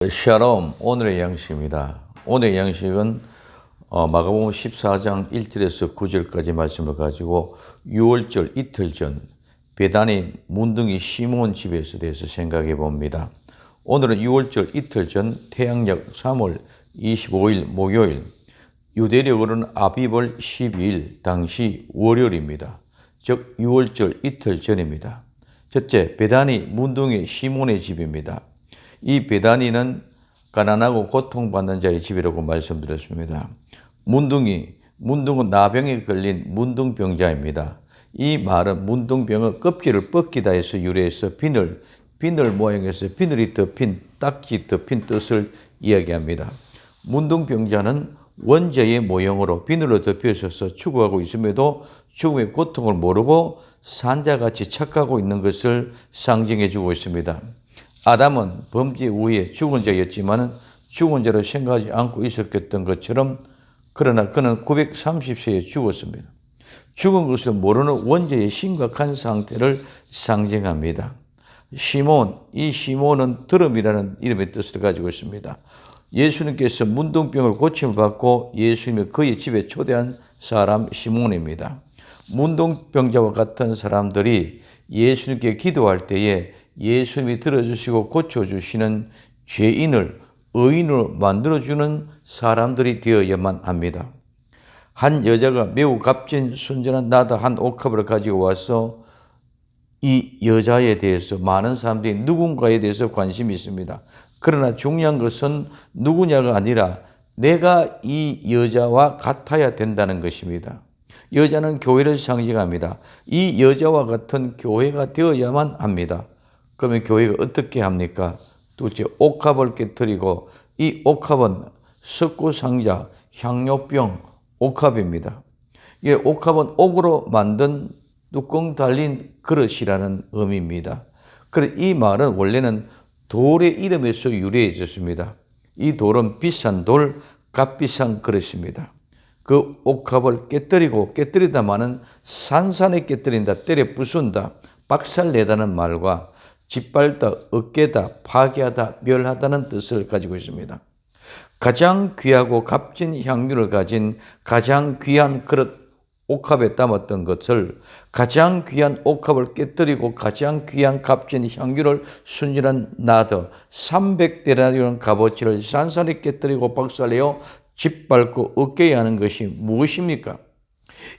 샬롬, 오늘의 양식입니다. 오늘의 양식은 마가복음 14장 1절에서 9절까지 말씀을 가지고 6월절 이틀 전 베다니 문둥이 시몬 집에서 대해서 생각해 봅니다. 오늘은 6월절 이틀 전 태양력 3월 25일 목요일, 유대력으로는 아비벌 12일 당시 월요일입니다. 즉 6월절 이틀 전입니다. 첫째, 베다니 문둥이 시몬의 집입니다. 이 베다니는 가난하고 고통받는 자의 집이라고 말씀드렸습니다. 문둥은 나병에 걸린 문둥병자입니다. 이 말은 문둥병의 껍질을 벗기다 해서 유래해서 비늘 모양에서 비늘이 덮인 딱지 덮인 뜻을 이야기합니다. 문둥병자는 원자의 모형으로 비늘로 덮여 있어서 죽어가고 있음에도 죽음의 고통을 모르고 산자같이 착하고 있는 것을 상징해 주고 있습니다. 아담은 범죄 후에 죽은 자였지만 죽은 자로 생각하지 않고 있었던 것처럼 그러나 그는 930세에 죽었습니다. 죽은 것을 모르는 원죄의 심각한 상태를 상징합니다. 이 시몬은 드럼이라는 이름의 뜻을 가지고 있습니다. 예수님께서 문둥병을 고침을 받고 예수님이 그의 집에 초대한 사람 시몬입니다. 문둥병자와 같은 사람들이 예수님께 기도할 때에 예수님이 들어주시고 고쳐주시는 죄인을 의인으로 만들어주는 사람들이 되어야만 합니다. 한 여자가 매우 값진 순전한 나다 한 옥합을 가지고 와서 이 여자에 대해서 많은 사람들이 누군가에 대해서 관심이 있습니다. 그러나 중요한 것은 누구냐가 아니라 내가 이 여자와 같아야 된다는 것입니다. 여자는 교회를 상징합니다. 이 여자와 같은 교회가 되어야만 합니다. 그러면 교회가 어떻게 합니까? 둘째, 옥합을 깨뜨리고 이 옥합은 석고상자, 향료병, 옥합입니다. 이 옥합은 옥으로 만든 뚜껑 달린 그릇이라는 의미입니다. 그래서 이 말은 원래는 돌의 이름에서 유래해졌습니다. 이 돌은 비싼 돌, 값비싼 그릇입니다. 그 옥합을 깨뜨리다마는 산산에 깨뜨린다, 때려 부순다, 박살내다는 말과 짓밟다, 으깨다, 파괴하다, 멸하다는 뜻을 가지고 있습니다. 가장 귀하고 값진 향유를 가진 가장 귀한 그릇 옥합에 담았던 것을 가장 귀한 옥합을 깨뜨리고 가장 귀한 값진 향유를 순전한 나더 300데나리온 값어치를 산산에 깨뜨리고 박살내어 짓밟고 으깨야 하는 것이 무엇입니까?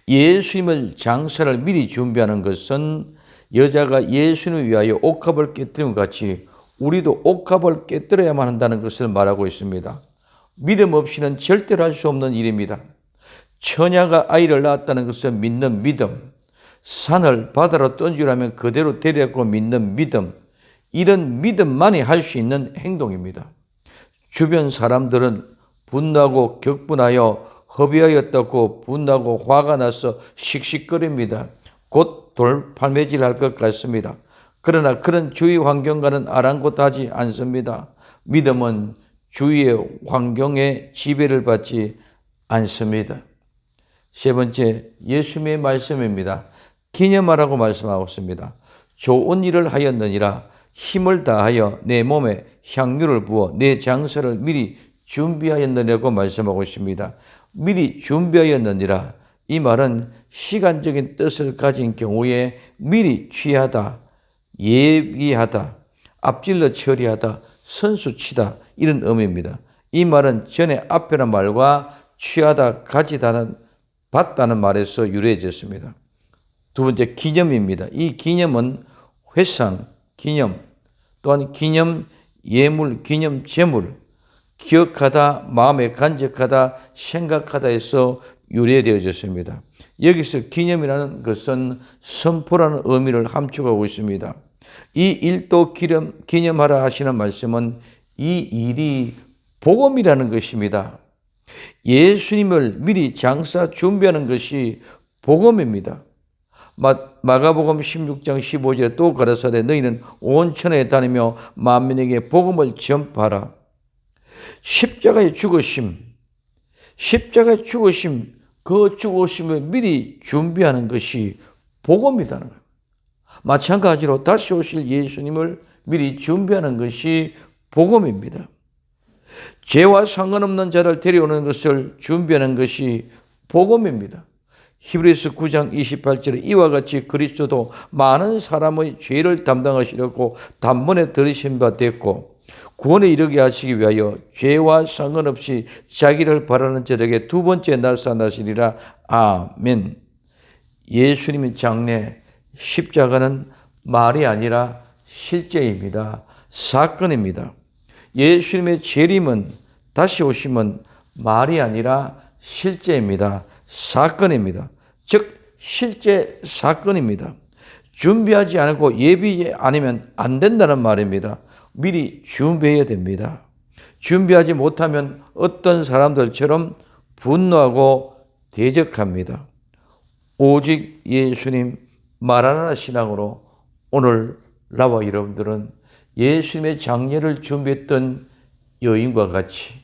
예수님을 장사를 미리 준비하는 것은 여자가 예수님을 위하여 옥합을 깨뜨린 것 같이 우리도 옥합을 깨뜨려야만 한다는 것을 말하고 있습니다. 믿음 없이는 절대로 할 수 없는 일입니다. 처녀가 아이를 낳았다는 것을 믿는 믿음, 산을 바다로 던지라면 그대로 데려가고 믿는 믿음, 이런 믿음만이 할 수 있는 행동입니다. 주변 사람들은 분노하고 격분하여 허비하였다고 분노하고 화가 나서 씩씩거립니다. 곧 돌팔매질할 것 같습니다. 그러나 그런 주위 환경과는 아랑곳하지 않습니다. 믿음은 주위의 환경에 지배를 받지 않습니다. 세 번째, 예수님의 말씀입니다. 기념하라고 말씀하고 있습니다. 좋은 일을 하였느니라 힘을 다하여 내 몸에 향유를 부어 내 장사를 미리 준비하였느냐고 말씀하고 있습니다. 미리 준비하였느니라. 이 말은 시간적인 뜻을 가진 경우에 미리 취하다, 예비하다, 앞질러 처리하다, 선수치다 이런 의미입니다. 이 말은 전에 앞에는 말과 취하다, 가지다는 받다는 말에서 유래해졌습니다. 두 번째, 기념입니다. 이 기념은 회상, 기념, 또한 기념 예물, 기념 재물, 기억하다, 마음에 간직하다, 생각하다에서 유래되어졌습니다. 여기서 기념이라는 것은 선포라는 의미를 함축하고 있습니다. 이 일도 기념하라 하시는 말씀은 이 일이 복음이라는 것입니다. 예수님을 미리 장사 준비하는 것이 복음입니다. 마가복음 16장 15절에 또 가라사대 너희는 온 천하에 다니며 만민에게 복음을 전파하라. 십자가의 죽으심, 그 죽으심을 미리 준비하는 것이 복음이라는 거예요. 마찬가지로 다시 오실 예수님을 미리 준비하는 것이 복음입니다. 죄와 상관없는 자를 데려오는 것을 준비하는 것이 복음입니다. 히브리서 9장 28절에 이와 같이 그리스도도 많은 사람의 죄를 담당하시려고 단번에 들으신 바 됐고 구원에 이르게 하시기 위하여 죄와 상관없이 자기를 바라는 자에게 두 번째 나타나시리라. 아멘. 예수님의 장례 십자가는 말이 아니라 실제입니다. 사건입니다. 예수님의 재림은 다시 오심은 말이 아니라 실제입니다. 사건입니다. 즉 실제 사건입니다. 준비하지 않고 예비하지 않으면 안 된다는 말입니다. 미리 준비해야 됩니다. 준비하지 못하면 어떤 사람들처럼 분노하고 대적합니다. 오직 예수님 마라나다 신앙으로 오늘 나와 여러분들은 예수님의 장례를 준비했던 여인과 같이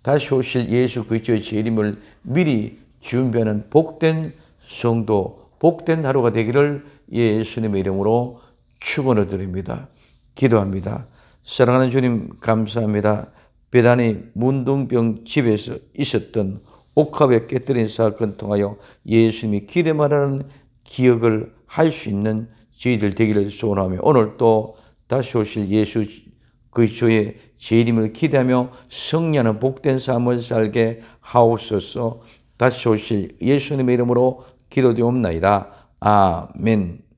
다시 오실 예수 그리스도의 재림을 미리 준비하는 복된 성도, 복된 하루가 되기를 예수님의 이름으로 축원을 드립니다. 기도합니다. 사랑하는 주님 감사합니다. 베다니 문둥병 집에서 있었던 옥합에 깨뜨린 사건 통하여 예수님이 길에 말하는 기억을 할 수 있는 저희들 되기를 소원하며 오늘 또 다시 오실 예수 그리스도의 재림을 기대하며 승리하는 복된 삶을 살게 하옵소서. 다시 오실 예수님의 이름으로 기도드리옵나이다. 아멘.